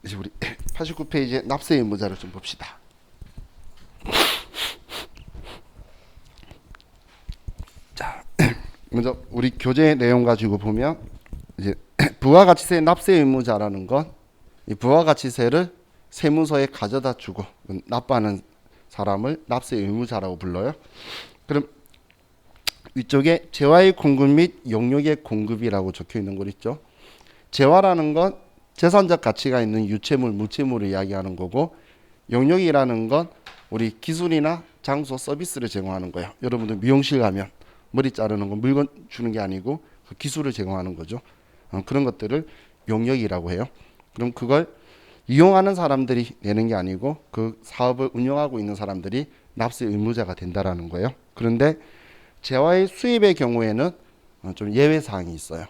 이제 우리 89페이지의 납세 의무자를 좀 봅시다. 자, 먼저 우리 교재 내용 가지고 보면 이제 부가가치세 납세 의무자라는 건 이 부가가치세를 세무서에 가져다 주고 납부하는 사람을 납세 의무자라고 불러요. 그럼 위쪽에 재화의 공급 및 용역의 공급이라고 적혀 있는 거 있죠. 재화라는 건 재산적 가치가 있는 유체물, 무체물을 이야기하는 거고, 용역이라는 건 우리 기술이나 장소, 서비스를 제공하는 거예요. 여러분들 미용실 가면 머리 자르는 건 물건 주는 게 아니고 그 기술을 제공하는 거죠. 그런 것들을 용역이라고 해요. 그럼 그걸 이용하는 사람들이 내는 게 아니고 그 사업을 운영하고 있는 사람들이 납세 의무자가 된다라는 거예요. 그런데 재화의 수입의 경우에는 좀 예외 사항이 있어요.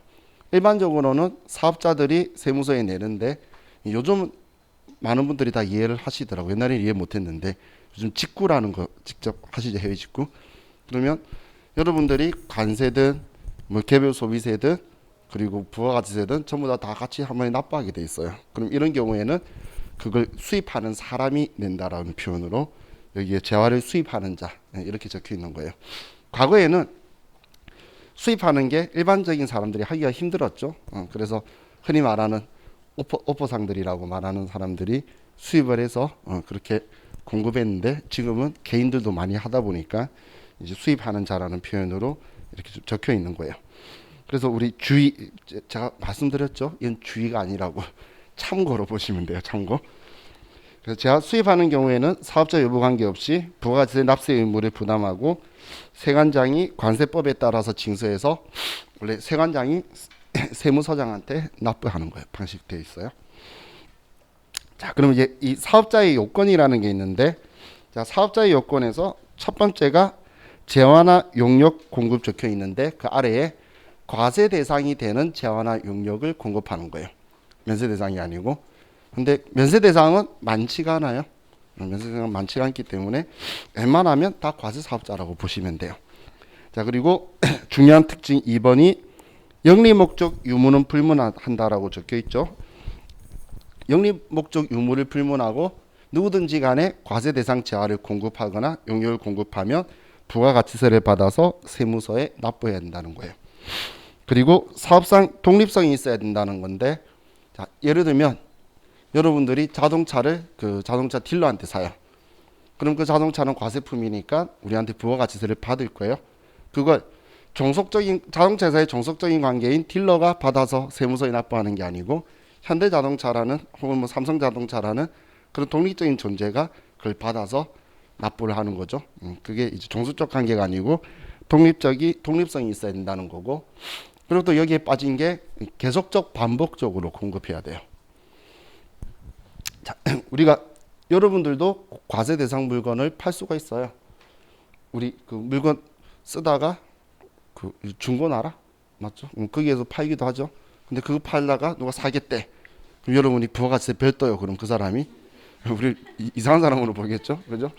일반적으로는 사업자들이 세무서에 내는데 요즘 많은 분들이 다 이해를 하시더라고요. 옛날에는 이해 못했는데 요즘 직구라는 거 직접 하시죠. 해외 직구. 그러면 여러분들이 관세든 뭐 개별 소비세든 그리고 부가가치세든 전부 다 같이 한 번에 납부하게 돼 있어요. 그럼 이런 경우에는 그걸 수입하는 사람이 낸다라는 표현으로 여기에 재화를 수입하는 자 이렇게 적혀 있는 거예요. 과거에는 수입하는 게 일반적인 사람들이 하기가 힘들었죠. 그래서 흔히 말하는 오퍼상들이라고 말하는 사람들이 수입을 해서 그렇게 공급했는데 지금은 개인들도 많이 하다 보니까 이제 수입하는 자라는 표현으로 이렇게 좀 적혀 있는 거예요. 그래서 우리 주의, 제가 말씀드렸죠. 이건 주의가 아니라고 참고로 보시면 돼요. 참고. 그래서 제가 수입하는 경우에는 사업자 여부 관계없이 부가가치세 납세 의무를 부담하고 세관장이 관세법에 따라서 징수해서 원래 세관장이 세무서장한테 납부하는 거예요. 방식되어 있어요. 자, 그럼 이제 이 사업자의 요건이라는 게 있는데, 자, 사업자의 요건에서 첫 번째가 재화나 용역 공급 적혀 있는데 그 아래에 과세 대상이 되는 재화나 용역을 공급하는 거예요. 면세 대상이 아니고. 근데 면세 대상은 많지가 않아요. 면세 대상은 많지가 않기 때문에 웬만하면 다 과세 사업자라고 보시면 돼요. 자, 그리고 중요한 특징 2번이 영리 목적 유무는 불문한다라고 적혀 있죠. 영리 목적 유무를 불문하고 누구든지 간에 과세 대상 재화를 공급하거나 용역을 공급하면 부가가치세를 받아서 세무서에 납부해야 된다는 거예요. 그리고 사업상 독립성이 있어야 된다는 건데, 자, 예를 들면 여러분들이 자동차를 그 자동차 딜러한테 사요. 그럼 그 자동차는 과세품이니까 우리한테 부가가치세를 받을 거예요. 그걸 종속적인 자동차 회사의 종속적인 관계인 딜러가 받아서 세무서에 납부하는 게 아니고 현대자동차라는 혹은 뭐 삼성자동차라는 그런 독립적인 존재가 그걸 받아서 납부를 하는 거죠. 그게 이제 종속적 관계가 아니고 독립성이 있어야 된다는 거고, 그리고 또 여기에 빠진 게 계속적 반복적으로 공급해야 돼요. 자, 우리가 여러분들도 과세 대상 물건을 팔 수가 있어요. 우리 그 물건 쓰다가 그 중고나라 맞죠? 거기에서 팔기도 하죠. 근데 그거 팔다가 누가 사겠대. 그럼 여러분이 부가가치세 별도요. 그럼 그 사람이 우리 이상한 사람으로 보겠죠, 그죠?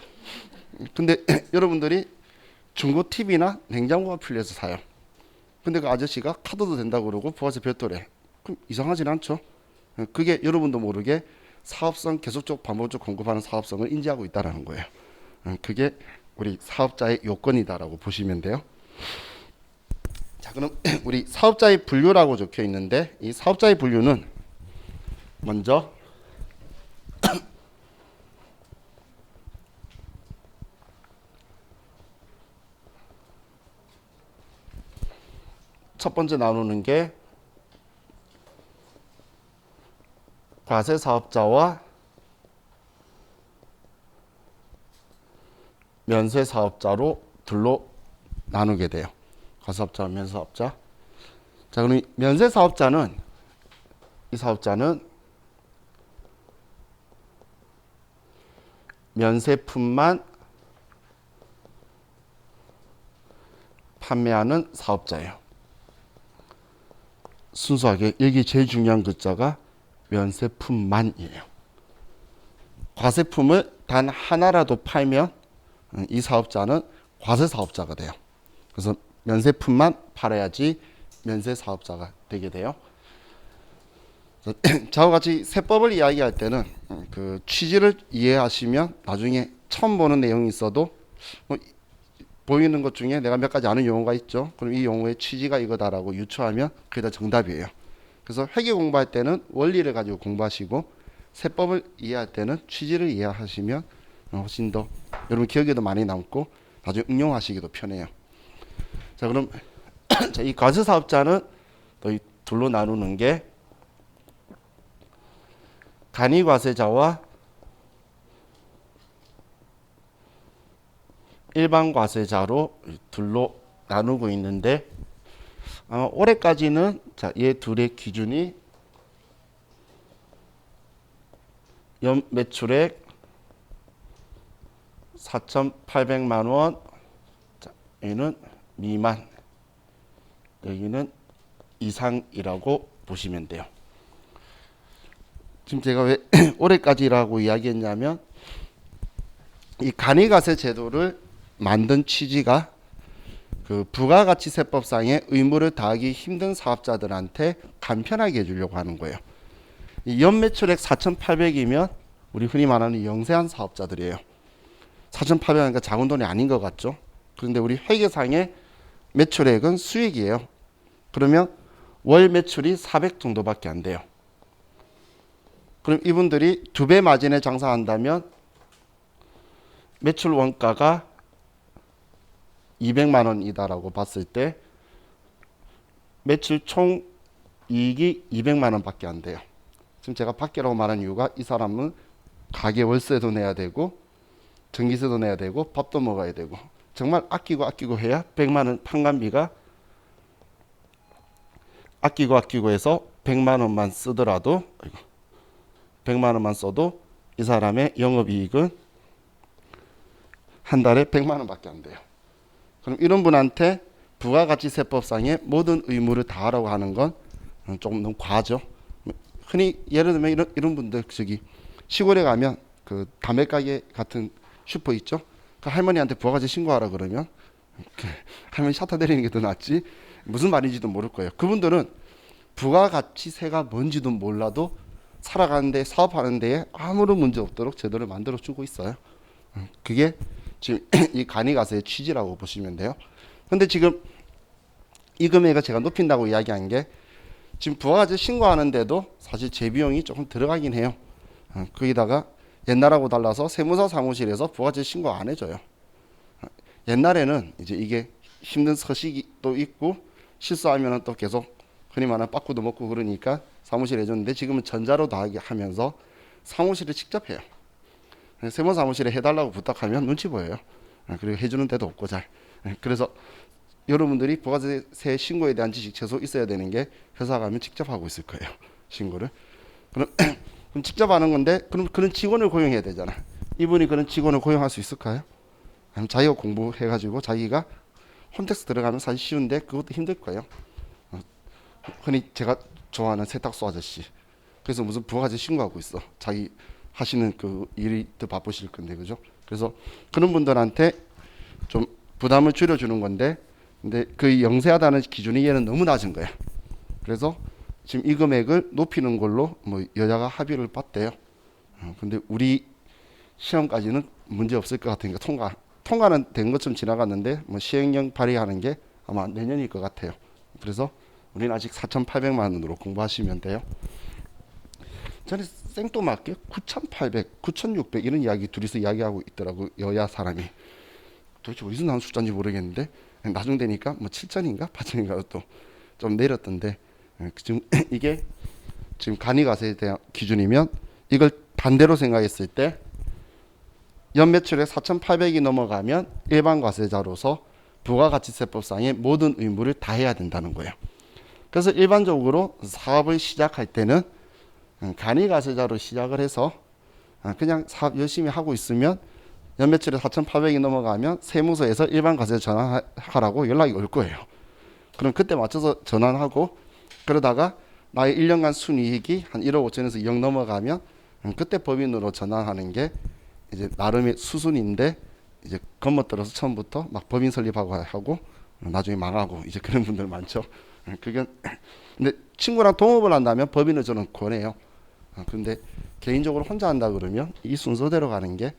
근데 여러분들이 중고 TV나 냉장고가 풀려서 사요. 근데 그 아저씨가 카드도 된다고 그러고 부가세 별도래. 그럼 이상하진 않죠. 그게 여러분도 모르게 사업성 계속적 반복적 공급하는 사업성을 인지하고 있다라는 거예요. 그게 우리 사업자의 요건이다라고 보시면 돼요. 자, 그럼 우리 사업자의 분류라고 적혀 있는데 이 사업자의 분류는 먼저 첫 번째 나누는 게 과세 사업자와 면세 사업자로 둘로 나누게 돼요. 과세사업자와 면세 사업자. 자, 그럼 면세 사업자는 이 사업자는 면세품만 판매하는 사업자예요. 순수하게 여기 제일 중요한 글자가 면세품만이에요. 과세품을 단 하나라도 팔면 이 사업자는 과세 사업자가 돼요. 그래서 면세품만 팔아야지 면세 사업자가 되게 돼요. 저와 같이 세법을 이야기할 때는 그 취지를 이해하시면 나중에 처음 보는 내용이 있어도 뭐 보이는 것 중에 내가 몇 가지 아는 용어가 있죠. 그럼 이 용어의 취지가 이거다라고 유추하면 그게 다 정답이에요. 그래서 회계 공부할 때는 원리를 가지고 공부하시고 세법을 이해할 때는 취지를 이해하시면 훨씬 더 여러분 기억에도 많이 남고 나중에 응용하시기도 편해요. 자, 그럼 자, 이 과세사업자는 또 이 둘로 나누는 게 간이과세자와 일반 과세자로 둘로 나누고 있는데 올해까지는 자, 얘 둘의 기준이 연 매출액 4,800만 원, 자, 여기는 미만, 여기는 이상이라고 보시면 돼요. 지금 제가 왜 올해까지라고 이야기했냐면 이 간이과세 제도를 만든 취지가 그 부가가치세법상의 의무를 다하기 힘든 사업자들한테 간편하게 해주려고 하는 거예요. 이 연매출액 4,800이면 우리 흔히 말하는 영세한 사업자들이에요. 4,800이니까 작은 돈이 아닌 것 같죠. 그런데 우리 회계상의 매출액은 수익이에요. 그러면 월 매출이 400 정도밖에 안 돼요. 그럼 이분들이 2배 마진에 장사한다면 매출 원가가 200만 원이다라고 봤을 때 매출 총 이익이 200만 원밖에 안 돼요. 지금 제가 밖이라고 말한 이유가 이 사람은 가게 월세도 내야 되고 전기세도 내야 되고 밥도 먹어야 되고 정말 아끼고 해야 100만 원 판관비가 아끼고 해서 100만 원만 쓰더라도 100만 원만 써도 이 사람의 영업이익은 한 달에 100만 원밖에 안 돼요. 그럼 이런 분한테 부가가치세법상의 모든 의무를 다하라고 하는 건 조금 너무 과하죠. 흔히 예를 들면 이런 분들 저기 시골에 가면 그 담배 가게 같은 슈퍼 있죠. 그 할머니한테 부가가치 신고하라 그러면 할머니 샤타 내리는 게 더 낫지 무슨 말인지도 모를 거예요. 그분들은 부가가치세가 뭔지도 몰라도 살아가는데 사업하는 데에 아무런 문제 없도록 제도를 만들어 주고 있어요. 그게 지금 이 간이과세의 취지라고 보시면 돼요. 근데 지금 이 금액을 제가 높인다고 이야기한 게 지금 부가가치 신고하는데도 사실 제 비용이 조금 들어가긴 해요. 거기다가 옛날하고 달라서 세무사 사무실에서 부가가치 신고 안 해줘요. 옛날에는 이제 이게 힘든 서식이 또 있고 실수하면은 또 계속 흔히 말하는 빠꾸도 먹고 그러니까 사무실에 해줬는데 지금은 전자로 다 하면서 사무실을 직접 해요. 세무사 사무실에 해달라고 부탁하면 눈치 보여요. 그리고 해주는 데도 없고 잘. 그래서 여러분들이 부가세 신고에 대한 지식 최소 있어야 되는 게 회사 가면 직접 하고 있을 거예요. 신고를. 그럼 직접 하는 건데 그럼 그런 직원을 고용해야 되잖아. 이분이 그런 직원을 고용할 수 있을까요? 아니면 자기가 공부해가지고 자기가 홈택스 들어가면 사실 쉬운데 그것도 힘들 거예요. 흔히 제가 좋아하는 세탁소 아저씨. 그래서 무슨 부가세 신고하고 있어. 자기 하시는 그 일이 더 바쁘실 건데 그죠? 그래서 그런 분들한테 좀 부담을 줄여주는 건데 근데 그 영세하다는 기준이 얘는 너무 낮은 거야. 그래서 지금 이 금액을 높이는 걸로 뭐 여자가 합의를 봤대요. 근데 우리 시험까지는 문제 없을 것 같으니까 통과는 된 것처럼 지나갔는데 뭐 시행령 발의하는 게 아마 내년일 것 같아요. 그래서 우리는 아직 4,800만 원으로 공부하시면 돼요. 저는 생뚱맞게 9,800, 9,600 이런 이야기 둘이서 이야기하고 있더라고 여야 사람이. 도대체 어디서 나온 숫자인지 모르겠는데 나중 되니까 뭐 7,000인가 8,000인가 또 좀 내렸던데 지금 이게 지금 간이과세에 대한 기준이면 이걸 반대로 생각했을 때 연매출액 4,800이 넘어가면 일반 과세자로서 부가가치세법상의 모든 의무를 다 해야 된다는 거예요. 그래서 일반적으로 사업을 시작할 때는 간이과세자로 시작을 해서 그냥 사업 열심히 하고 있으면 연매출액 4,800이 넘어가면 세무서에서 일반 과세 전환하라고 연락이 올 거예요. 그럼 그때 맞춰서 전환하고 그러다가 나의 1년간 순이익이 한 1억 5천에서 2억 넘어가면 그때 법인으로 전환하는 게 이제 나름의 수순인데 이제 겁먹들어서 처음부터 막 법인 설립하고 하고 나중에 망하고 이제 그런 분들 많죠. 그게 근데 친구랑 동업을 한다면 법인을 저는 권해요. 근데 개인적으로 혼자 한다 그러면 이 순서대로 가는 게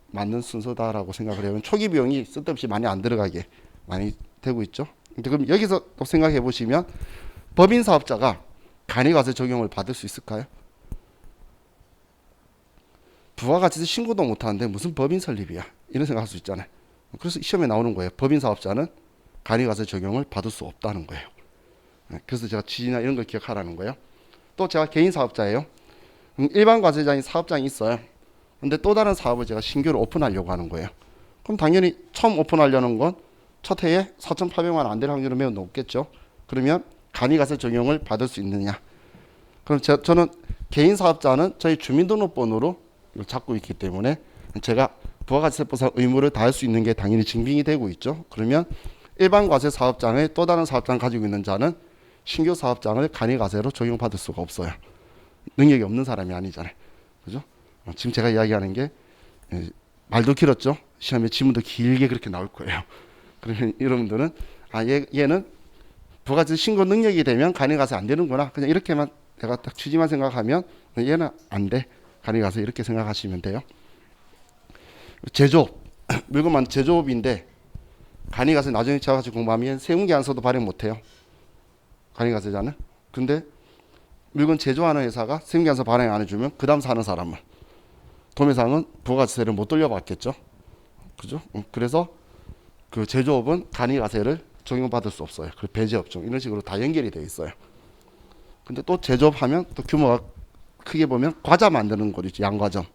맞는 순서다라고 생각을 해요. 초기 비용이 쓸데없이 많이 안 들어가게 많이 되고 있죠. 근데 그럼 여기서 또 생각해 보시면 법인 사업자가 간이과세 적용을 받을 수 있을까요? 부가가치세 신고도 못 하는데 무슨 법인 설립이야? 이런 생각할 수 있잖아요. 그래서 시험에 나오는 거예요. 법인 사업자는 간이과세 적용을 받을 수 없다는 거예요. 그래서 제가 취지나 이런 걸 기억하라는 거예요. 또 제가 개인 사업자예요. 일반 과세자인 사업장이 있어요. 근데 또 다른 사업을 제가 신규로 오픈하려고 하는 거예요. 그럼 당연히 처음 오픈하려는 건 첫 해에 4,800만 원 안 될 확률은 매우 높겠죠. 그러면 간이과세 적용을 받을 수 있느냐? 그럼 저는 개인 사업자는 저희 주민등록번호로 이걸 잡고 있기 때문에 제가 부가가치세법상 의무를 다할 수 있는 게 당연히 증빙이 되고 있죠. 그러면 일반 과세 사업장의 또 다른 사업장을 가지고 있는 자는 신규 사업장을 간이과세로 적용받을 수가 없어요. 능력이 없는 사람이 아니잖아요. 그죠? 지금 제가 이야기하는 게 말도 길었죠. 시험에 지문도 길게 그렇게 나올 거예요. 그러면 여러분들은 얘는 부가가치 신고 능력이 되면 간이과세 안 되는구나. 그냥 이렇게만 내가 딱 취지만 생각하면 얘는 안 돼. 간이과세 이렇게 생각하시면 돼요. 제조업 물건만 제조업인데 간이과세 나중에 차가지고 공부하면 세무계산서도 발행 못해요. 간이과세자는. 근데 물건 제조하는 회사가 세무계산서 발행 안 해주면 그 다음 사는 사람은 도매상은 부가가치세를 못 돌려받겠죠. 그죠? 그래서 그 제조업은 간이과세를 적용받을 수 없어요. 그 배제업종 이런 식으로 다 연결이 되어 있어요. 근데 또 제조업하면 또 규모가 크게 보면 과자 만드는 곳 있죠. 양과점.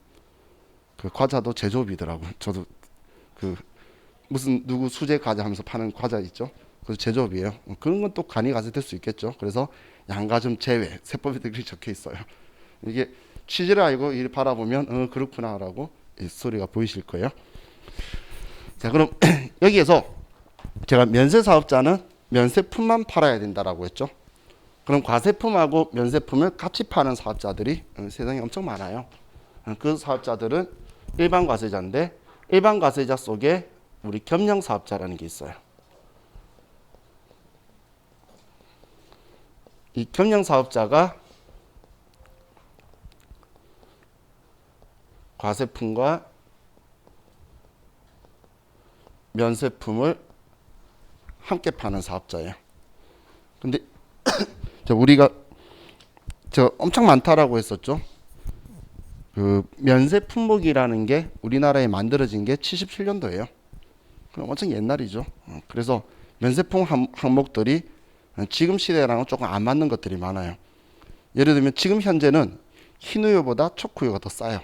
그 과자도 제조업이더라고요. 저도 그 무슨 누구 수제 과자 하면서 파는 과자 있죠. 그래서 제조업이에요. 그런 건 또 간이과세 될 수 있겠죠. 그래서 양과점 제외 세법에 그렇게 적혀 있어요. 이게 취지를 알고 이 바라보면 그렇구나라고 이 소리가 보이실 거예요. 자, 그럼 여기에서 제가 면세 사업자는 면세품만 팔아야 된다라고 했죠. 그럼 과세품하고 면세품을 같이 파는 사업자들이 세상에 엄청 많아요. 그 사업자들은 일반 과세자인데 일반 과세자 속에 우리 겸용 사업자라는 게 있어요. 이 겸용 사업자가 과세품과 면세품을 함께 파는 사업자예요. 근데 우리가 엄청 많다라고 했었죠. 그 면세 품목이라는 게 우리나라에 만들어진 게 77년도예요. 그럼 엄청 옛날이죠. 그래서 면세품 항목들이 지금 시대랑은 조금 안 맞는 것들이 많아요. 예를 들면 지금 현재는 흰우유보다 촉우유가 더 싸요.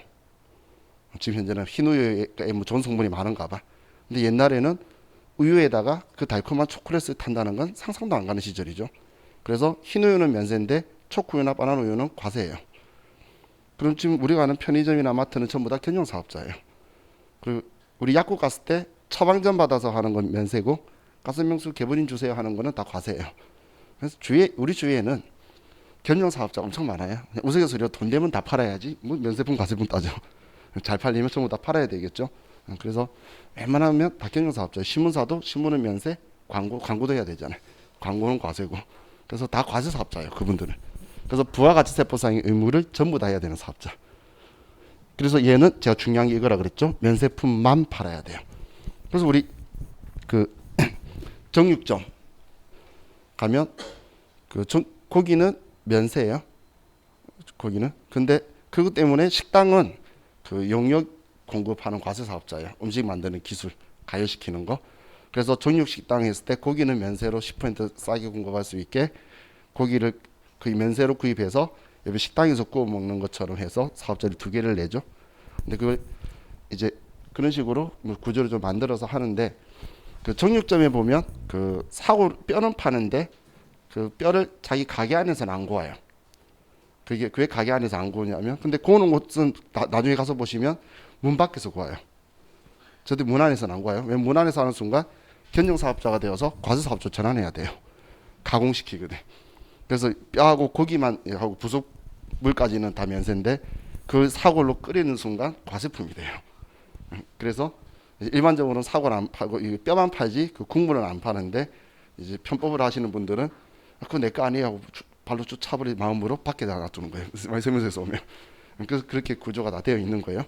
지금 현재는 흰우유에 뭐 좋은 성분이 많은가 봐. 근데 옛날에는 우유에다가 그 달콤한 초콜릿을 탄다는 건 상상도 안 가는 시절이죠. 그래서 흰우유는 면세인데 초코우유나 바나나우유는 과세예요. 그럼 지금 우리가 아는 편의점이나 마트는 전부 다 겸용 사업자예요. 그리고 우리 약국 갔을 때 처방전 받아서 하는 건 면세고 가스명수 개분인 주세요 하는 거는 다 과세예요. 그래서 우리 주위에는 겸용 사업자 엄청 많아요. 우스갯소리로 돈 되면 다 팔아야지 뭐 면세품 과세품 따져. 잘 팔리면 전부 다 팔아야 되겠죠. 그래서 웬만하면 다 겸용 사업자. 신문사도 신문은 면세, 광고도 해야 되잖아요. 광고는 과세고. 그래서 다 과세 사업자예요. 그분들은. 그래서 부가가치세법상의 의무를 전부 다 해야 되는 사업자. 그래서 얘는 제가 중요한 게 이거라 그랬죠. 면세품만 팔아야 돼요. 그래서 우리 그 정육점 가면 고기는 면세예요. 고기는. 근데 그것 때문에 식당은 그 용역 공급하는 과세 사업자예요. 음식 만드는 기술 가열시키는 거. 그래서 정육식당 했을 때 고기는 면세로 10% 싸게 공급할 수 있게 고기를 그 면세로 구입해서 여기 식당에서 구워 먹는 것처럼 해서 사업자들이 2개를 내죠. 근데 그걸 이제 그런 식으로 구조를 좀 만들어서 하는데 그 정육점에 보면 그 뼈는 파는데 그 뼈를 자기 가게 안에서는 안 구워요. 그게 왜 가게 안에서 안 구우냐면 근데 구우는 곳은 나중에 가서 보시면 문 밖에서 구워요. 저도 문 안에서는 안 구워요. 왜 문 안에서 하는 순간 견정사업자가 되어서 과세사업자 전환해야 돼요. 가공시키거든. 그래서 뼈하고 고기만 하고 부속물까지는 다 면세인데 그 사골로 끓이는 순간 과세품이 돼요. 그래서 일반적으로는 사골 안 팔고 뼈만 팔지 그 국물은 안 파는데 이제 편법을 하시는 분들은 그거 내 거 아니에요 하고 발로 쭉 차버린 마음으로 밖에 놔두는 거예요. 세무서에서 오면. 그래서 그렇게 구조가 다 되어 있는 거예요.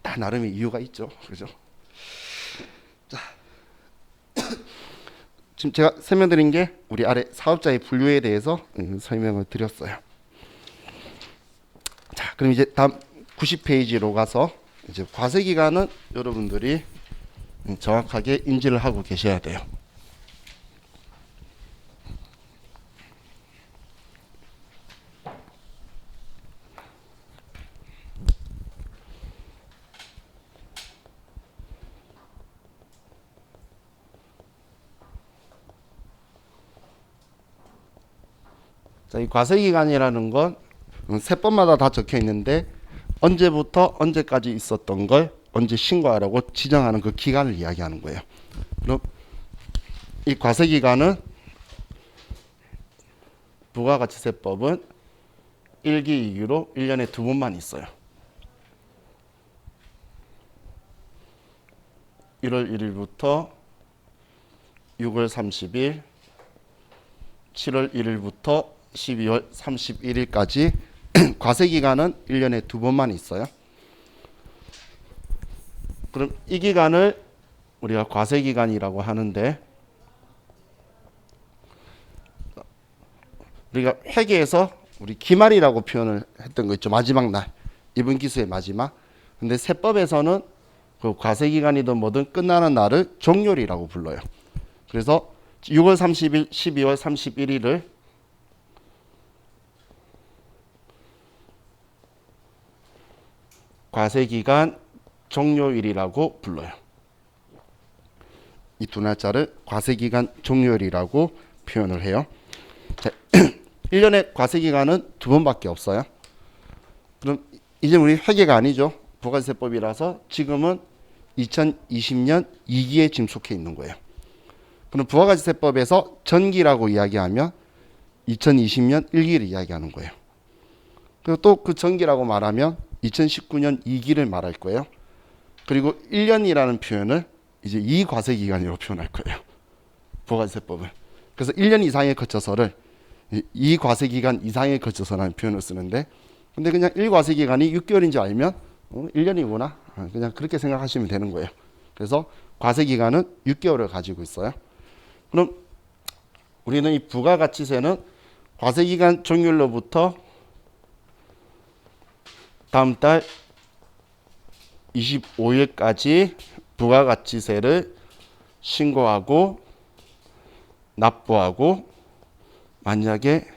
다 나름의 이유가 있죠. 그죠? 자, 지금 제가 설명드린 게 우리 아래 사업자의 분류에 대해서 설명을 드렸어요. 자, 그럼 이제 다음 90페이지로 가서 이제 과세기간은 여러분들이 정확하게 인지를 하고 계셔야 돼요. 자, 이 과세기간이라는 건 세법마다 다 적혀 있는데 언제부터 언제까지 있었던 걸 언제 신고하라고 지정하는 그 기간을 이야기하는 거예요. 그럼 이 과세기간은 부가가치세법은 1기, 2기로 1년에 2번만 있어요. 1월 1일부터 6월 30일, 7월 1일부터 12월 31일까지 과세기간은 1년에 2번만 있어요. 그럼 이 기간을 우리가 과세기간이라고 하는데 우리가 회계에서 우리 기말이라고 표현을 했던 거 있죠. 마지막 날. 이번 기수의 마지막. 근데 세법에서는 그 과세기간이든 뭐든 끝나는 날을 종료일이라고 불러요. 그래서 6월 30일, 12월 31일을 과세기간 종료일이라고 불러요. 이 두 날짜를 과세기간 종료일이라고 표현을 해요. 자, 1년에 과세기간은 2번밖에 없어요. 그럼 이제 우리 회계가 아니죠. 부가세법이라서 지금은 2020년 2기에 지금 속해 있는 거예요. 그럼 부가가치세법에서 전기라고 이야기하면 2020년 1기를 이야기하는 거예요. 그리고 또 그 전기라고 말하면 2019년 2기를 말할 거예요. 그리고 1년이라는 표현을 이제 이 과세기간이라고 표현할 거예요. 부가가치세법은. 그래서 1년 이상에 거쳐서를 이 과세기간 이상에 거쳐서라는 표현을 쓰는데 근데 그냥 1과세기간이 6개월인 줄 알면 1년이구나. 그냥 그렇게 생각하시면 되는 거예요. 그래서 과세기간은 6개월을 가지고 있어요. 그럼 우리는 이 부가가치세는 과세기간 종료일로부터 다음 달 25일까지 부가가치세를 신고하고 납부하고 만약에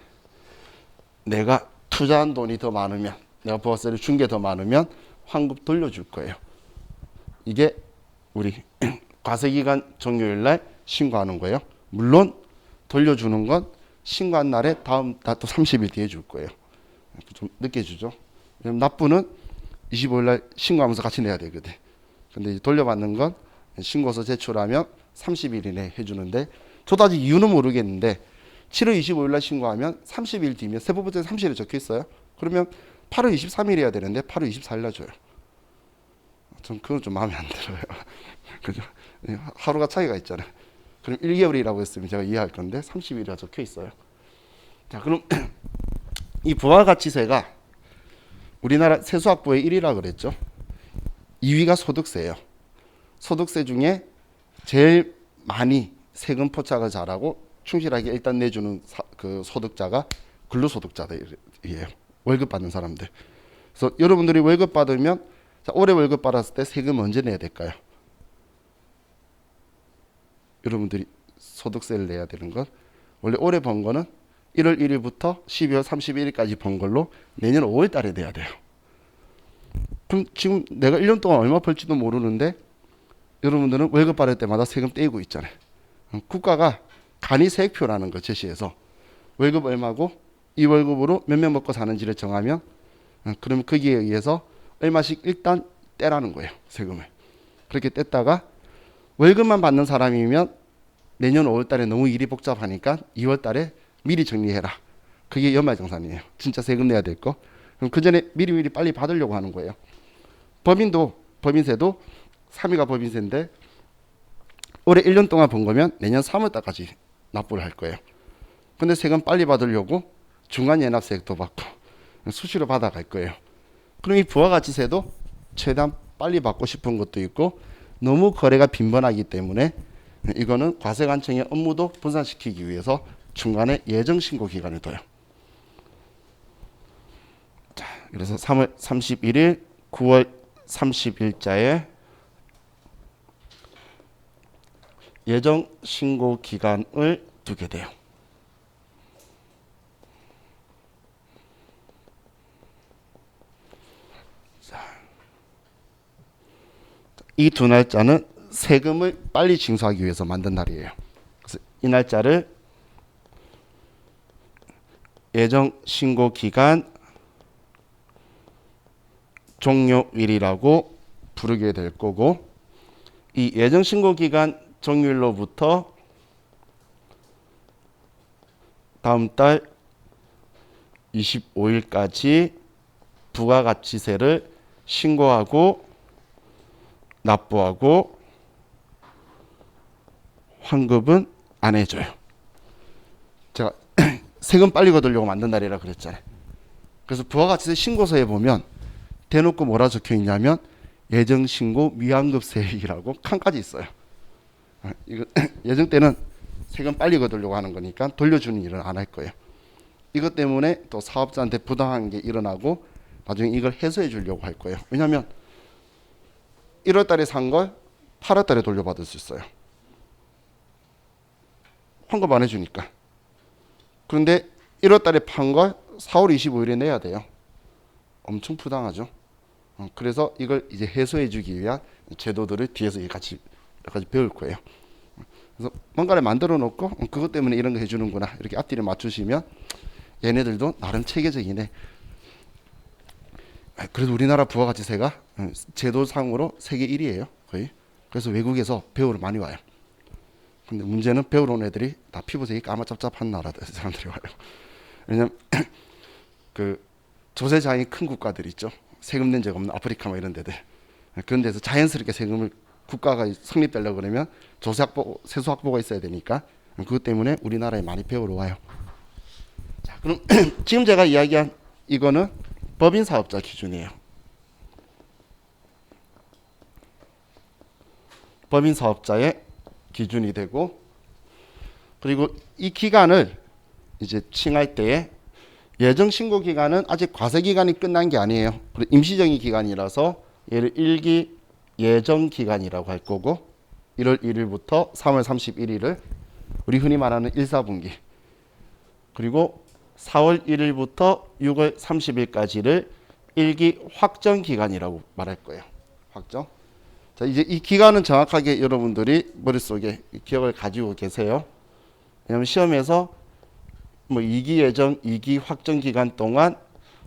내가 투자한 돈이 더 많으면 내가 부가세를 준 게 더 많으면 환급 돌려줄 거예요. 이게 우리 과세기간 종료일 날 신고하는 거예요. 물론 돌려주는 건 신고한 날에 다음 달 또 30일 뒤에 줄 거예요. 좀 늦게 주죠. 납부는 25일 날 신고하면서 같이 내야 되거든. 근데 돌려받는 건 신고서 제출하면 30일 이내에 해주는데 저도 아직 이유는 모르겠는데 7월 25일 날 신고하면 30일 뒤면 세법부에 30일에 적혀 있어요. 그러면 8월 23일 해야 되는데 8월 24일 날 줘요. 전 그건 좀 마음에 안 들어요. 그죠? 하루가 차이가 있잖아요. 그럼 1개월이라고 했으면 제가 이해할 건데 30일이라 적혀 있어요. 자, 그럼 이 부가가치세가 우리나라 세수학부의 1위라 그랬죠. 2위가 소득세예요. 소득세 중에 제일 많이 세금 포착을 잘하고 충실하게 일단 내주는 그 소득자가 근로소득자들이에요. 월급 받는 사람들. 그래서 여러분들이 월급 받으면 자, 올해 월급 받았을 때 세금 언제 내야 될까요? 여러분들이 소득세를 내야 되는 건 원래 올해 번 거는 1월 1일부터 12월 31일까지 번 걸로 내년 5월 달에 내야 돼요. 그럼 지금 내가 1년 동안 얼마 벌지도 모르는데 여러분들은 월급 받을 때마다 세금 떼이고 있잖아요. 국가가 간이세액표라는 걸 제시해서 월급 얼마고 이 월급으로 몇 명 먹고 사는지를 정하면 그러면 거기에 의해서 얼마씩 일단 떼라는 거예요. 세금을. 그렇게 뗐다가 월급만 받는 사람이면 내년 5월 달에 너무 일이 복잡하니까 2월 달에 미리 정리해라. 그게 연말정산이에요. 진짜 세금 내야 될 거. 그럼 그 전에 미리 빨리 받으려고 하는 거예요. 법인세도 3위가 법인세인데 올해 1년 동안 번 거면 내년 3월 달까지 납부를 할 거예요. 근데 세금 빨리 받으려고 중간 연납세액도 받고 수시로 받아갈 거예요. 그럼 이 부가가치세도 최대한 빨리 받고 싶은 것도 있고 너무 거래가 빈번하기 때문에 이거는 과세관청의 업무도 분산시키기 위해서 중간에 예정신고 기간을 둬요. 자, 그래서 3월 31일, 9월 30일자에 예정신고 기간을 두게 돼요. 이 두 날짜는 세금을 빨리 징수하기 위해서 만든 날이에요. 그래서 이 날짜를 예정신고 기간 종료일이라고 부르게 될 거고, 이 예정신고 기간 종료일로부터 다음 달 25일까지 부가가치세를 신고하고 납부하고 환급은 안 해줘요. 제가 세금 빨리 거두려고 만든 날이라 그랬잖아요. 그래서 부가가치세 신고서에 보면 대놓고 뭐라 적혀 있냐면 예정신고 미환급세액이라고 칸까지 있어요. 이거 예정 때는 세금 빨리 거두려고 하는 거니까 돌려주는 일은 안 할 거예요. 이것 때문에 또 사업자한테 부당한 게 일어나고 나중에 이걸 해소해 주려고 할 거예요. 왜냐하면 1월 달에 산 걸 8월 달에 돌려받을 수 있어요. 환급 안 해주니까. 그런데 1월 달에 판 걸 4월 25일에 내야 돼요. 엄청 부당하죠. 그래서 이걸 이제 해소해 주기 위한 제도들을 뒤에서 같이 배울 거예요. 그래서 뭔가를 만들어 놓고 그것 때문에 이런 거 해주는구나 이렇게 앞뒤를 맞추시면 얘네들도 나름 체계적이네. 그래도 우리나라 부가가치세가 제도상으로 세계 1위예요 거의. 그래서 외국에서 배우러 많이 와요. 근데 문제는 배우러 온 애들이 다 피부색이 까마짭짭한 나라들 사람들이 와요. 왜냐면 그 조세장이 큰 국가들 있죠. 세금 낸 적 없는 아프리카 뭐 이런 데들. 그런 데서 자연스럽게 세금을 국가가 성립되려고 그러면 조세학보, 세수학보가 있어야 되니까 그것 때문에 우리나라에 많이 배우러 와요. 자, 그럼 지금 제가 이야기한 이거는 법인 사업자 기준이에요. 법인 사업자의 기준이 되고, 그리고 이 기간을 이제 칭할 때에 예정 신고 기간은 아직 과세 기간이 끝난 게 아니에요. 임시정의 기간이라서 얘를 일기 예정 기간이라고 할 거고, 1월 1일부터 3월 31일을 우리 흔히 말하는 1사분기, 그리고 4월 1일부터 6월 30일까지를 일기 확정 기간이라고 말할 거예요. 확정. 자, 이제 이 기간은 정확하게 여러분들이 머릿속에 기억을 가지고 계세요. 왜냐하면 시험에서 뭐 2기 예정, 2기 확정 기간 동안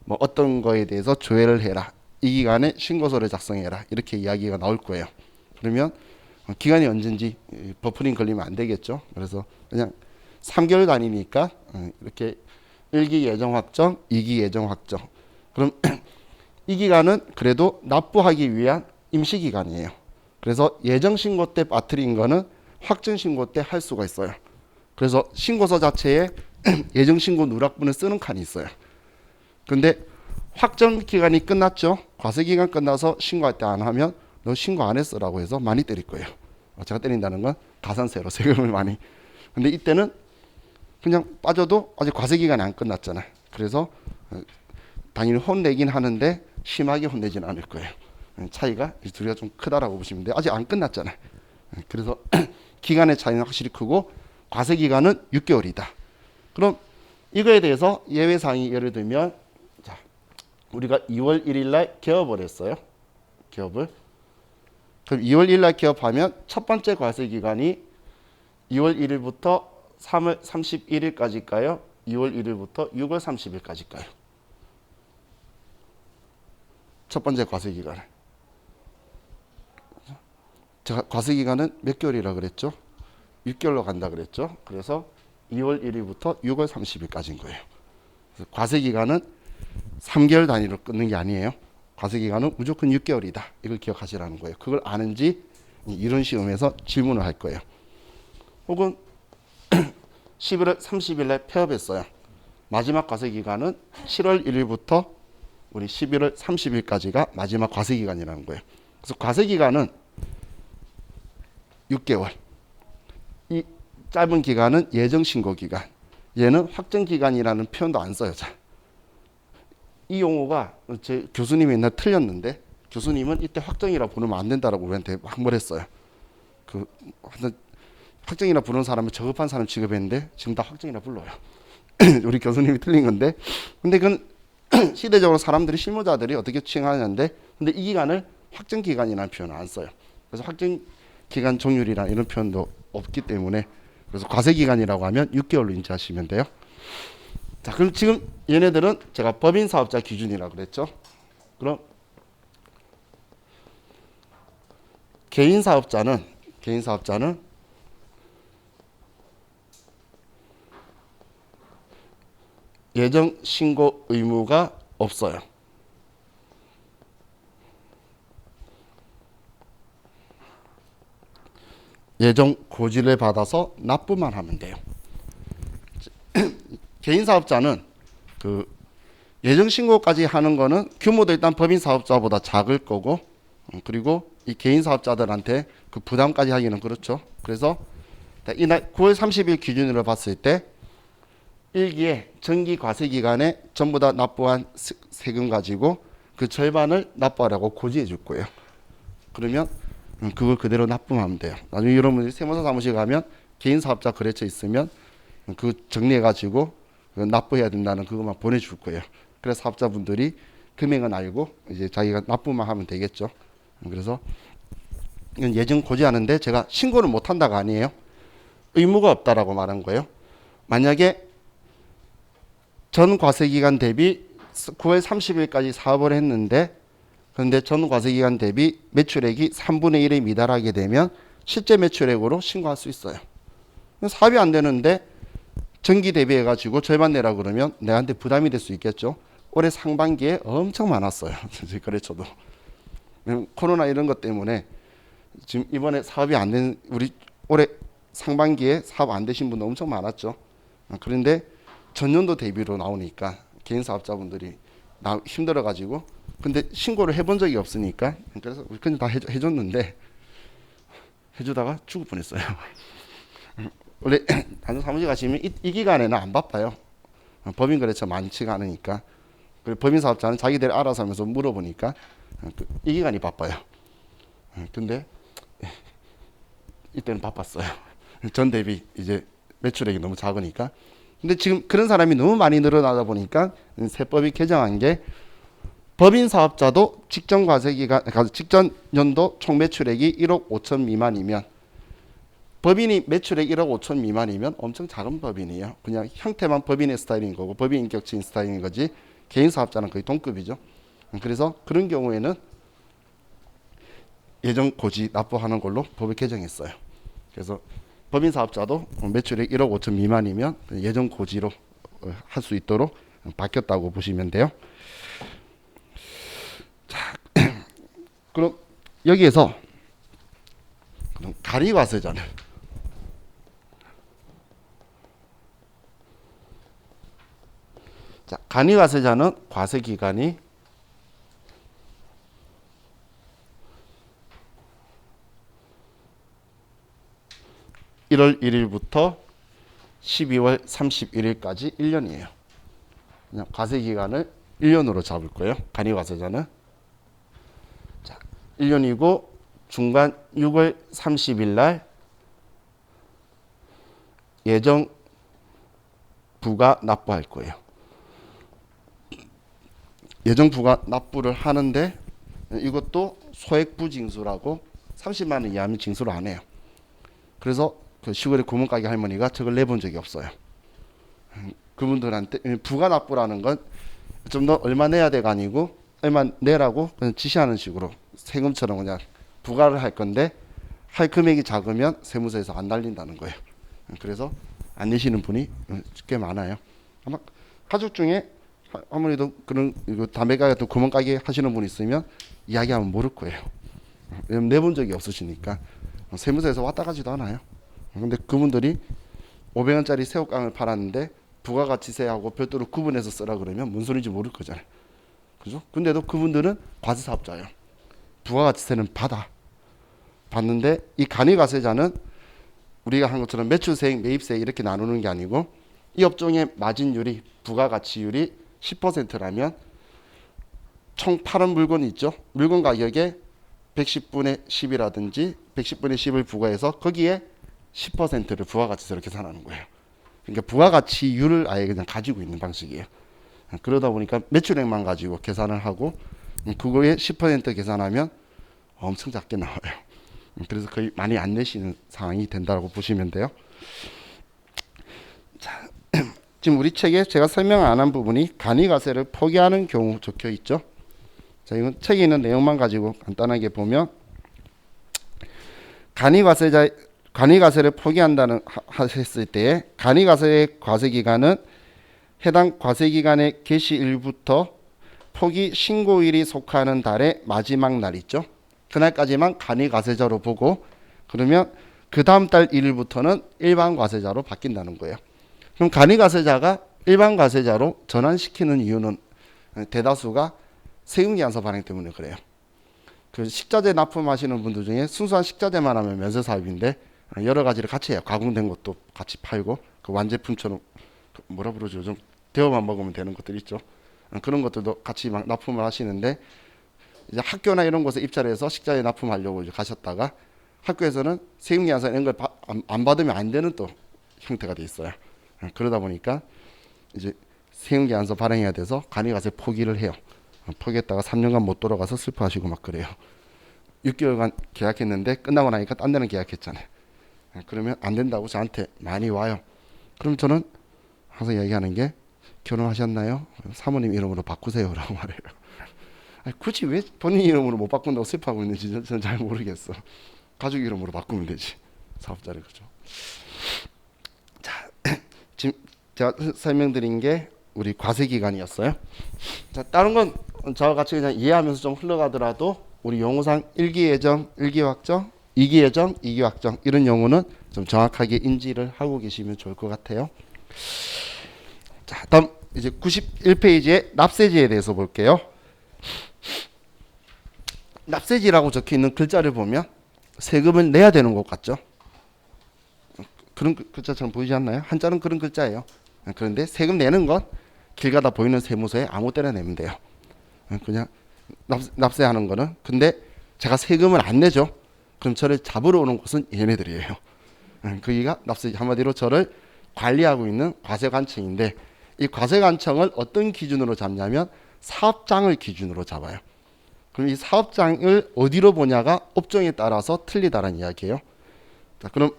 뭐 어떤 거에 대해서 조회를 해라. 이 기간에 신고서를 작성해라. 이렇게 이야기가 나올 거예요. 그러면 기간이 언젠지 버프링 걸리면 안 되겠죠. 그래서 그냥 3개월 단위니까 이렇게 1기 예정 확정, 2기 예정 확정. 그럼 이 기간은 그래도 납부하기 위한 임시 기간이에요. 그래서 예정 신고 때 빠뜨린 거는 확정 신고 때 할 수가 있어요. 그래서 신고서 자체에 예정 신고 누락분을 쓰는 칸이 있어요. 근데 확정 기간이 끝났죠. 과세 기간 끝나서 신고할 때 안 하면 너 신고 안 했어라고 해서 많이 때릴 거예요. 제가 때린다는 건 가산세로 세금을 많이. 근데 이때는 그냥 빠져도 아직 과세 기간이 안 끝났잖아요. 그래서 당연히 혼내긴 하는데 심하게 혼내지는 않을 거예요. 차이가 이 둘이가 좀 크다라고 보시면 돼요. 아직 안 끝났잖아요. 그래서 기간의 차이는 확실히 크고 과세 기간은 6개월이다. 그럼 이거에 대해서 예외 사항이 예를 들면, 자, 우리가 2월 1일 날 개업을 했어요. 개업을. 그럼 2월 1일 날 개업하면 첫 번째 과세 기간이 2월 1일부터 3월 31일까지일까요? 2월 1일부터 6월 30일까지일까요? 첫 번째 과세 기간을. 제가 과세 기간은 몇 개월이라 그랬죠? 6개월로 간다 그랬죠? 그래서 2월 1일부터 6월 30일까지인 거예요. 그래서 과세 기간은 3개월 단위로 끊는 게 아니에요. 과세 기간은 무조건 6개월이다. 이걸 기억하시라는 거예요. 그걸 아는지 이런 시험에서 질문을 할 거예요. 혹은 11월 30일 날 폐업했어요. 마지막 과세 기간은 7월 1일부터 우리 11월 30일까지가 마지막 과세 기간이라는 거예요. 그래서 과세 기간은 6개월. 이 짧은 기간은 예정 신고 기간. 얘는 확정 기간이라는 표현도 안 써요. 자, 이 용어가 제 교수님이 옛날 틀렸는데 교수님은 이때 확정이라 부르면 안 된다라고 우리한테 확물했어요. 그 확정이라 부르는 사람은 저급한 사람 취급했는데 지금 다 확정이라 불러요. 우리 교수님이 틀린 건데, 근데 그건 시대적으로 사람들이 실무자들이 어떻게 칭하냐는데, 근데 이 기간을 확정 기간이라는 표현을 안 써요. 그래서 확정 기간 종료이라는 이런 표현도 없기 때문에, 그래서 과세 기간이라고 하면 6개월로 인지하시면 돼요. 자, 그럼 지금 얘네들은 제가 법인 사업자 기준이라고 그랬죠. 그럼 개인 사업자는 예정 신고 의무가 없어요. 예정 고지를 받아서 납부만 하면 돼요. 개인 사업자는 그 예정 신고까지 하는 거는 규모도 일단 법인 사업자보다 작을 거고, 그리고 이 개인 사업자들한테 그 부담까지 하기는 그렇죠. 그래서 이날 9월 30일 기준으로 봤을 때 1기에 정기 과세 기간에 전부 다 납부한 세금 가지고 그 절반을 납부하라고 고지해 줄 거예요. 그러면 그걸 그대로 납부하면 돼요. 나중에 여러분들이 세무사 사무실 가면 개인 사업자 거래처 있으면 그 정리해 가지고 납부해야 된다는 그것만 보내줄 거예요. 그래서 사업자분들이 금액은 알고 이제 자기가 납부만 하면 되겠죠. 그래서 이건 예정 고지하는데 제가 신고를 못 한다가 아니에요. 의무가 없다라고 말한 거예요. 만약에 전 과세기간 대비 9월 30일까지 사업을 했는데, 그런데 전 과세기간 대비 매출액이 3분의 1에 미달하게 되면 실제 매출액으로 신고할 수 있어요. 사업이 안 되는데 전기 대비해 가지고 절반 내라 그러면 내한테 부담이 될 수 있겠죠. 올해 상반기에 엄청 많았어요. 거래처도 코로나 이런 것 때문에 지금 이번에 사업이 안 된, 우리 올해 상반기에 사업 안 되신 분도 엄청 많았죠. 그런데 전년도 대비로 나오니까 개인 사업자분들이 힘들어 가지고, 근데 신고를 해본 적이 없으니까 그래서 우리 그냥 다 해줬는데 해주다가 죽을 뻔했어요. 원래 단순 사무실 가시면 이 기간에는 안 바빠요. 법인 거래처 많지가 않으니까. 그리고 법인 사업자는 자기들 알아서 하면서 물어보니까 이 기간이 바빠요. 근데 이때는 바빴어요. 전 대비 이제 매출액이 너무 작으니까. 근데 지금 그런 사람이 너무 많이 늘어나다 보니까 세법이 개정한 게 법인 사업자도 직전 과세기간, 직전 연도 총 매출액이 1억 5천 미만이면, 법인이 매출액 1억 5천 미만이면 엄청 작은 법인이에요. 그냥 형태만 법인의 스타일인 거고 법인 인격체인 스타일인 거지 개인 사업자는 거의 동급이죠. 그래서 그런 경우에는 예정 고지 납부하는 걸로 법을 개정했어요. 그래서 법인 사업자도 매출액 1억 5천 미만이면 예정 고지로 할 수 있도록 바뀌었다고 보시면 돼요. 자, 그럼 여기에서 가리과세자는 가리과세자는 과세 기간이 1월 1일부터 12월 31일까지 1년이에요. 그냥 과세 기간을 1년으로 잡을 거예요. 간이과세자는. 자, 1년이고 중간 6월 30일 날 예정 부가 납부할 거예요. 예정 부가 납부를 하는데 이것도 소액부 징수라고 30만 원 이하면 징수를 안 해요. 그래서 그 시골의 구멍가게 할머니가 저걸 내본 적이 없어요. 그분들한테 부가 납부라는 건 좀 더 얼마 내야 돼가 아니고 얼마 내라고 그냥 지시하는 식으로 세금처럼 그냥 부과를 할 건데, 할 금액이 작으면 세무서에서 안 날린다는 거예요. 그래서 안 내시는 분이 꽤 많아요. 아마 가족 중에 아무래도 그런 담배가게 같은 구멍가게 하시는 분 있으면 이야기하면 모를 거예요. 왜냐면 내본 적이 없으시니까 세무서에서 왔다 가지도 않아요. 근데 그분들이 500원짜리 새우깡을 팔았는데 부가가치세하고 별도로 구분해서 쓰라 그러면 뭔 소리인지 모를 거잖아요. 그죠? 근데도 그분들은 과세사업자예요. 부가가치세는 받는데 이 간이가세자는 우리가 한 것처럼 매출세액, 매입세액 이렇게 나누는 게 아니고 이 업종의 마진율이 부가가치율이 10%라면 총 파는 물건이 있죠. 물건 가격에 110분의 10이라든지 110분의 10을 부과해서 거기에 10%를 부가가치세로 계산하는 거예요. 그러니까 부가가치율을 아예 그냥 가지고 있는 방식이에요. 그러다 보니까 매출액만 가지고 계산을 하고 그거에 10% 계산하면 엄청 작게 나와요. 그래서 거의 많이 안 내시는 상황이 된다고 보시면 돼요. 자, 지금 우리 책에 제가 설명 안 한 부분이 간이가세를 포기하는 경우 적혀 있죠. 자, 이건 책에 있는 내용만 가지고 간단하게 보면 간이가세를 포기한다는 하셨을 때에 간이가세의 과세기간은 해당 과세기간의 개시일부터 포기 신고일이 속하는 달의 마지막 날 있죠. 그날까지만 간이가세자로 보고 그러면 그 다음 달 1일부터는 일반 과세자로 바뀐다는 거예요. 그럼 간이가세자가 일반 과세자로 전환시키는 이유는 대다수가 세금계산서 발행 때문에 그래요. 그 식자재 납품하시는 분들 중에 순수한 식자재만 하면 면세사업인데 여러 가지를 같이 해요. 가공된 것도 같이 팔고 그 완제품처럼 뭐라 부르죠? 좀 데워만 먹으면 되는 것들 있죠. 그런 것들도 같이 막 납품을 하시는데 이제 학교나 이런 곳에 입찰을 해서 식자재 납품하려고 이제 가셨다가 학교에서는 세금계산서 이런 걸 안 받으면 안 되는 또 형태가 돼 있어요. 그러다 보니까 이제 세금계산서 발행해야 돼서 간이가세 포기를 해요. 포기했다가 3년간 못 돌아가서 슬퍼하시고 막 그래요. 6개월간 계약했는데 끝나고 나니까 딴 데는 계약했잖아요. 그러면 안 된다고 저한테 많이 와요. 그럼 저는 항상 얘기하는 게 결혼하셨나요? 사모님 이름으로 바꾸세요라고 말해요. 아니, 굳이 왜 본인 이름으로 못 바꾼다고 슬퍼하고 있는지 저는 잘 모르겠어. 가족 이름으로 바꾸면 되지. 사업자를. 그죠. 자, 지금 제가 설명드린 게 우리 과세기간이었어요. 자, 다른 건 저와 같이 그냥 이해하면서 좀 흘러가더라도 우리 용어상 1기 예정, 1기 확정, 2기 예정, 2기 확정 이런 용어는 좀 정확하게 인지를 하고 계시면 좋을 것 같아요. 자, 다음 이제 91페이지의 납세지에 대해서 볼게요. 납세지라고 적혀 있는 글자를 보면 세금을 내야 되는 것 같죠? 그런 글자처럼 보이지 않나요? 한자는 그런 글자예요. 그런데 세금 내는 건 길 가다 보이는 세무서에 아무 때나 내면 돼요. 그냥 납세하는 거는. 근데 제가 세금을 안 내죠. 그럼 저를 잡으러 오는 곳은 얘네들이에요. 그기가 납세지. 한마디로 저를 관리하고 있는 과세관청인데 이 과세관청을 어떤 기준으로 잡냐면 사업장을 기준으로 잡아요. 그럼 이 사업장을 어디로 보냐가 업종에 따라서 틀리다라는 이야기예요. 자, 그럼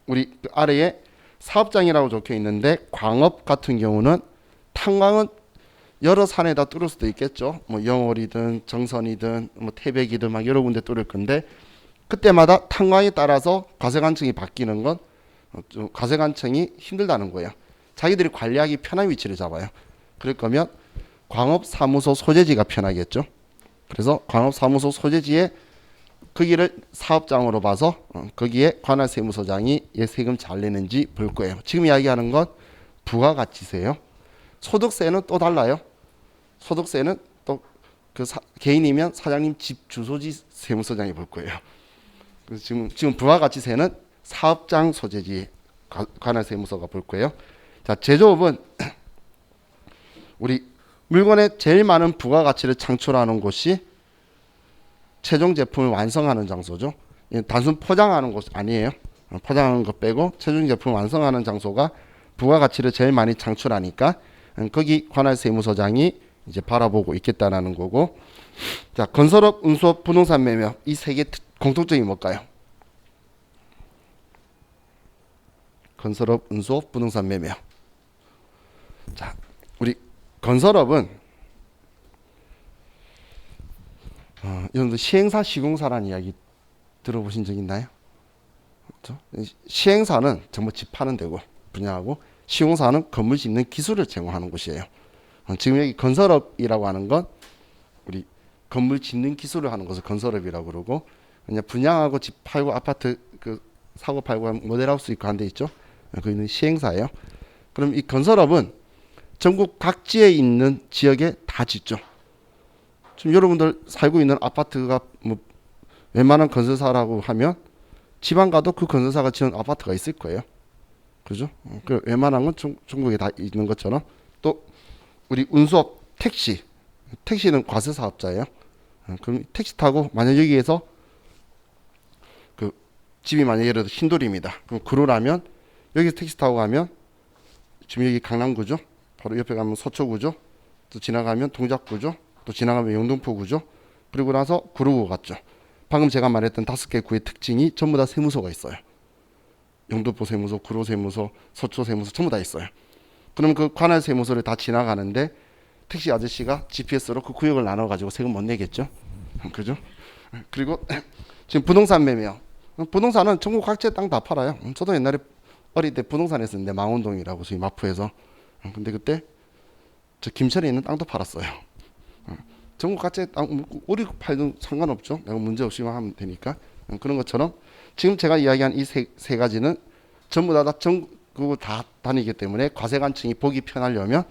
우리 그 아래에 사업장이라고 적혀 있는데 광업 같은 경우는 탄광은 여러 산에다 뚫을 수도 있겠죠. 뭐 영월이든 정선이든 뭐 태백이든 막 여러 군데 뚫을 건데 그때마다 탄광에 따라서 과세관청이 바뀌는 건 좀 과세관청이 힘들다는 거예요. 자기들이 관리하기 편한 위치를 잡아요. 그럴 거면 광업사무소 소재지가 편하겠죠. 그래서 광업사무소 소재지에 거기를 사업장으로 봐서 거기에 관할 세무서장이 얘 세금 잘 내는지 볼 거예요. 지금 이야기하는 건 부가가치세요. 소득세는 또 달라요. 소득세는 또 그 개인이면 사장님 집 주소지 세무서장이 볼 거예요. 그래서 지금 부가가치세는 사업장 소재지 관할 세무서가 볼 거예요. 자, 제조업은 우리 물건에 제일 많은 부가가치를 창출하는 곳이 최종 제품을 완성하는 장소죠. 단순 포장하는 곳 아니에요. 포장하는 거 빼고 최종 제품을 완성하는 장소가 부가가치를 제일 많이 창출하니까 거기 관할 세무서장이 이제 바라보고 있겠다라는 거고. 자, 건설업, 운수업, 부동산 매매 이 세 개 공통점이 뭘까요? 건설업, 운수업, 부동산 매매. 자, 우리 건설업은 여러분들 시행사, 시공사라는 이야기 들어보신 적 있나요? 그렇죠? 시행사는 전부 집 파는 데고 분야하고 시공사는 건물 짓는 기술을 제공하는 곳이에요. 지금 여기 건설업이라고 하는 건 우리 건물 짓는 기술을 하는 것을 건설업이라고 그러고 그냥 분양하고 집 팔고 아파트 그 사고 팔고 모델하우스 있고 한 데 있죠. 그는 시행사예요. 그럼 이 건설업은 전국 각지에 있는 지역에 다 짓죠. 지금 여러분들 살고 있는 아파트가 뭐 웬만한 건설사라고 하면 지방 가도 그 건설사가 지은 아파트가 있을 거예요. 그죠? 그 웬만한 건 중국에 다 있는 것처럼 또 우리 운수업 택시는 과세 사업자예요. 그럼 택시 타고 만약 여기에서 그 집이 만약 예를 들어 신도리입니다. 그럼 그러라면 여기서 택시 타고 가면 지금 여기 강남구죠. 바로 옆에 가면 서초구죠. 또 지나가면 동작구죠. 또 지나가면 영등포구죠. 그리고 나서 구로구 갔죠. 방금 제가 말했던 5개 구의 특징이 전부 다 세무서가 있어요. 영등포 세무서, 구로 세무서, 서초 세무서 전부 다 있어요. 그럼 그 관할 세무서를 다 지나가는데 택시 아저씨가 GPS로 그 구역을 나눠가지고 세금 못 내겠죠. 그죠? 그리고 지금 부동산 매매요. 부동산은 전국 각지에 땅 다 팔아요. 저도 옛날에 어릴 때 부동산 했었는데 망원동이라고 저희 마포에서. 근데 그때 저 김천에 있는 땅도 팔았어요. 전국 각지에 땅 우리 팔든 상관없죠. 내가 문제 없이만 하면 되니까. 그런 것처럼 지금 제가 이야기한 이 세 가지는 전부 다 전국을 다 다니기 때문에 과세관청이 보기 편하려면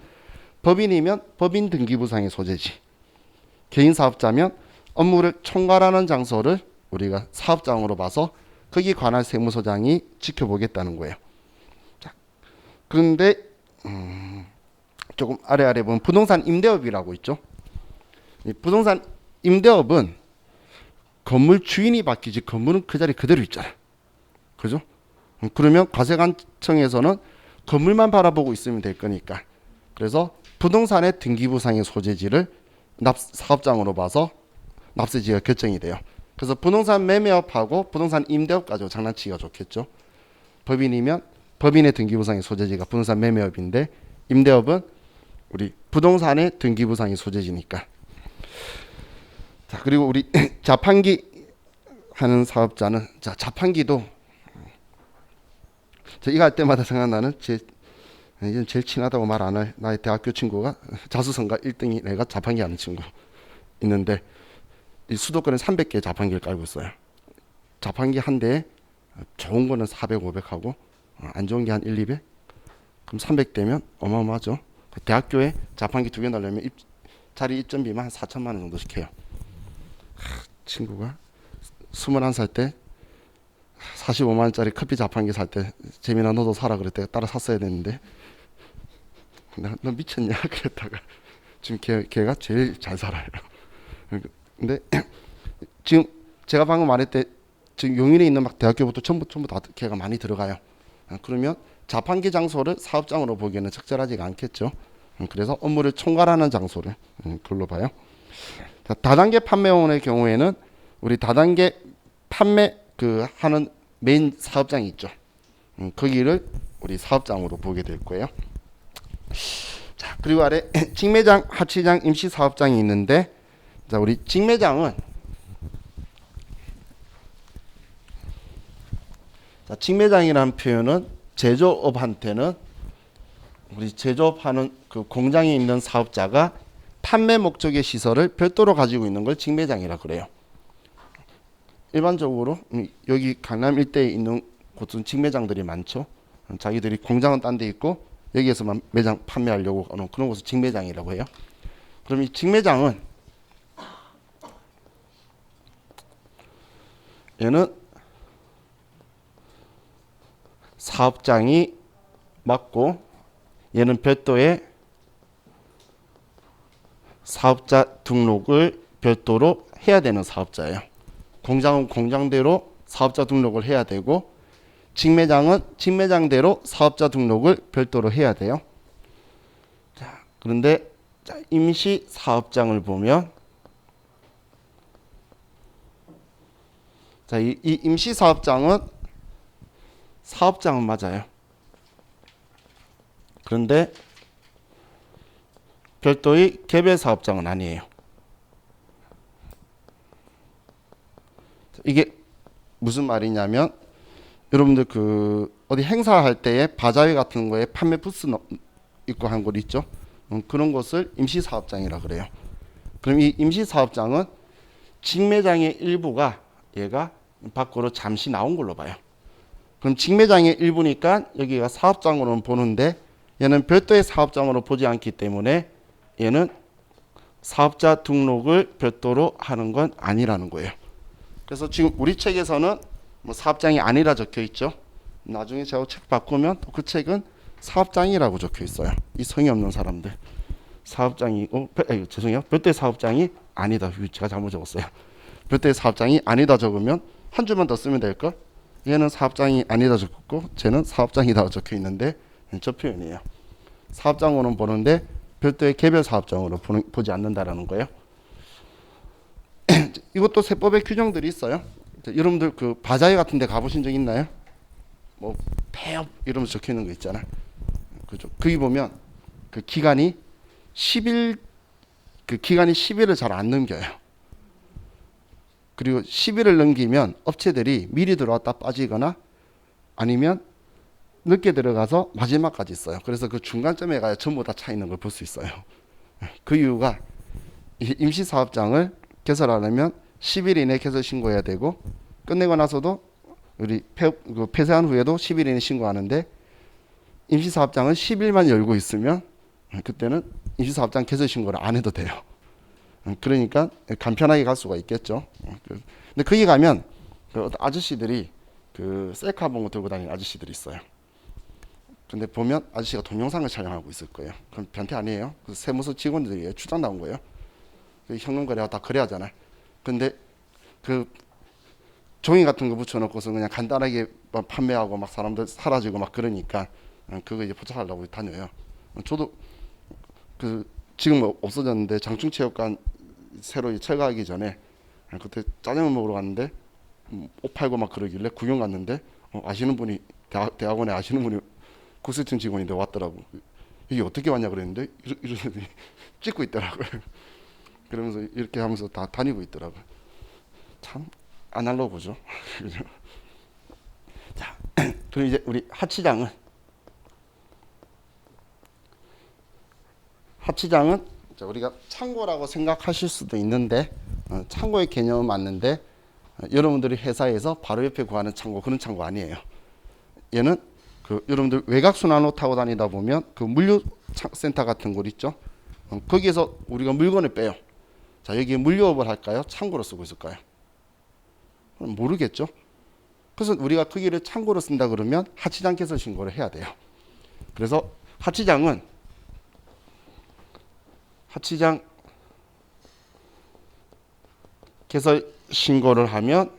법인이면 법인 등기부상의 소재지, 개인 사업자면 업무를 총괄하는 장소를 우리가 사업장으로 봐서 거기 관할 세무서장이 지켜보겠다는 거예요. 자, 그런데 조금 아래 보면 부동산 임대업이라고 있죠. 이 부동산 임대업은 건물 주인이 바뀌지 건물은 그 자리 그대로 있잖아. 그죠? 그러면 과세관청에서는 건물만 바라보고 있으면 될 거니까. 그래서 부동산의 등기부상의 소재지를 사업장으로 봐서 납세지가 결정이 돼요. 그래서 부동산 매매업하고 부동산 임대업 가지고 장난치기가 좋겠죠. 법인이면 법인의 등기부상의 소재지가 부동산 매매업인데 임대업은 우리 부동산의 등기부상의 소재지니까. 자, 그리고 우리 자판기 하는 사업자는 자 자판기도 이거 할 때마다 생각나는 이건 제일 친하다고 말 안 할 나의 대학교 친구가 자수성가 1등이 내가 자판기 하는 친구 있는데 이 수도권에 300개 자판기를 깔고 있어요. 자판기 한 대에 좋은 거는 400, 500하고 안 좋은 게 한 1, 200? 그럼 300대면 어마어마하죠. 대학교에 자판기 2개 넣으려면 자리 입점비만 한 4천만 원 정도씩 해요. 친구가 21살 때 45만 원짜리 커피 자판기 살 때 재민아 너도 사라 그랬다가 따라 샀어야 됐는데 너 미쳤냐 그랬다가 지금 걔가 제일 잘 살아요. 근데 지금 제가 방금 말했대 지금 용인에 있는 막 대학교부터 전부 다 걔가 많이 들어가요. 그러면 자판기 장소를 사업장으로 보기에는 적절하지가 않겠죠. 그래서 업무를 총괄하는 장소를 그걸로 봐요. 자, 다단계 판매원의 경우에는 우리 다단계 판매 하는 메인 사업장이 있죠. 거기를 우리 사업장으로 보게 될 거예요. 자, 그리고 아래 직매장, 하치장, 임시 사업장이 있는데, 자, 우리 직매장은 자, 직매장이라는 표현은 제조업한테는 우리 제조업하는 그 공장에 있는 사업자가 판매 목적의 시설을 별도로 가지고 있는 걸 직매장이라 그래요. 일반적으로 여기 강남 일대에 있는 곳은 직매장들이 많죠. 자기들이 공장은 딴 데 있고 여기에서만 매장 판매하려고 하는 그런 곳을 직매장이라고 해요. 그럼 이 직매장은 얘는 사업장이 맞고 얘는 별도의 사업자 등록을 별도로 해야 되는 사업자예요. 공장은 공장대로 사업자 등록을 해야 되고 직매장은 직매장대로 사업자 등록을 별도로 해야 돼요. 자, 그런데 임시 사업장을 보면 자, 이 임시 사업장은 맞아요. 그런데 별도의 개별 사업장은 아니에요. 이게 무슨 말이냐면 여러분들 어디 행사할 때에 바자회 같은 거에 판매 부스 있고 한 곳 있죠. 그런 곳을 임시 사업장이라 그래요. 그럼 이 임시 사업장은 직매장의 일부가 얘가 밖으로 잠시 나온 걸로 봐요. 그럼 직매장의 일부니까 여기가 사업장으로는 보는데 얘는 별도의 사업장으로 보지 않기 때문에 얘는 사업자 등록을 별도로 하는 건 아니라는 거예요. 그래서 지금 우리 책에서는 뭐 사업장이 아니라 적혀 있죠. 나중에 제가 책 바꾸면 그 책은 사업장이라고 적혀 있어요. 이 성의 없는 사람들. 사업장이고, 죄송해요. 별도의 사업장이 아니다. 제가 잘못 적었어요. 별도의 사업장이 아니다 적으면 한 줄만 더 쓰면 될걸? 얘는 사업장이 아니다 적었고 쟤는 사업장이다 적혀 있는데 저 표현이에요. 사업장으로는 보는데 별도의 개별 사업장으로 보지 않는다라는 거예요. 이것도 세법의 규정들이 있어요. 여러분들 그 바자회 같은 데 가보신 적 있나요? 뭐 폐업 이러면서 적혀 있는 거 있잖아. 그죠? 거기 보면 그 기간이 10일 그 기간이 10일을 잘 안 넘겨요. 그리고 10일을 넘기면 업체들이 미리 들어왔다 빠지거나 아니면 늦게 들어가서 마지막까지 있어요. 그래서 그 중간점에 가야 전부 다 차 있는 걸 볼 수 있어요. 그 이유가 임시사업장을 개설하려면 10일 이내 개설 신고해야 되고 끝내고 나서도 우리 폐쇄한 후에도 10일 이내 신고하는데 임시사업장은 10일만 열고 있으면 그때는 임시사업장 개설 신고를 안 해도 돼요. 그러니까 간편하게 갈 수가 있겠죠. 근데 거기 가면 그 아저씨들이 그 셀카 봉 들고 다니는 아저씨들이 있어요. 근데 보면 아저씨가 동영상을 촬영하고 있을 거예요. 그럼 변태 아니에요? 그 세무서 직원들이 출장 나온 거예요. 그 현금거래하고 다 거래하잖아요. 근데 그 종이 같은 거 붙여놓고서 그냥 간단하게 막 판매하고 막 사람들 사라지고 막 그러니까 그거 이제 포착하려고 다녀요. 저도 그 지금 뭐 없어졌는데 장충체육관 새로 철거하기 전에 그때 짜장면 먹으러 갔는데 옷 팔고 막 그러길래 구경 갔는데 아시는 분이 대학원에 아시는 분이 구슬층 직원인데 왔더라고. 이게 어떻게 왔냐 그랬는데 이러더니 찍고 있더라고요. 그러면서 이렇게 하면서 다 다니고 있더라고요. 참 아날로그죠. 자, 그럼 이제 우리 하치장은 우리가 창고라고 생각하실 수도 있는데 창고의 개념은 맞는데 여러분들이 회사에서 바로 옆에 구하는 창고 그런 창고 아니에요. 얘는 그 여러분들 외곽 순환로 타고 다니다 보면 그 물류센터 같은 곳 있죠. 거기에서 우리가 물건을 빼요. 자, 여기에 물류업을 할까요? 창고로 쓰고 있을까요? 모르겠죠. 그래서 우리가 거기를 창고로 쓴다 그러면 하치장 개설 신고를 해야 돼요. 그래서 하치장 개설 신고를 하면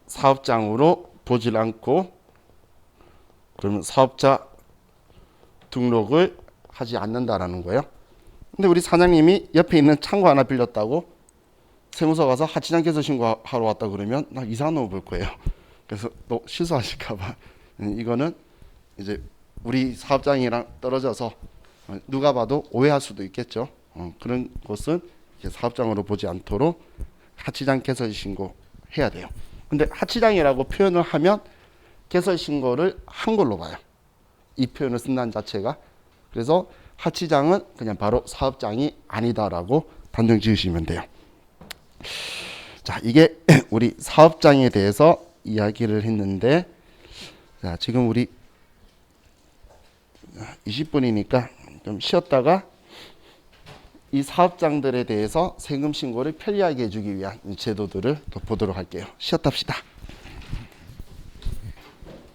사업장으로 보질 않고 그러면 사업자 등록을 하지 않는다라는 거예요. 근데 우리 사장님이 옆에 있는 창고 하나 빌렸다고 세무서 가서 하치장 개설 신고하러 왔다 그러면 나 이상한 놈을 볼 거예요. 그래서 또 실수하실까봐 이거는 이제 우리 사업장이랑 떨어져서 누가 봐도 오해할 수도 있겠죠. 그런 곳은 사업장으로 보지 않도록 하치장 개설 신고 해야 돼요. 근데 하치장이라고 표현을 하면 개설 신고를 한 걸로 봐요. 이 표현을 쓴다는 자체가. 그래서 하치장은 그냥 바로 사업장이 아니다라고 단정 지으시면 돼요. 자, 이게 우리 사업장에 대해서 이야기를 했는데, 자, 지금 우리 20분이니까 좀 쉬었다가 이 사업장들에 대해서 세금 신고를 편리하게 해주기 위한 제도들을 또 보도록 할게요. 쉬었다 합시다.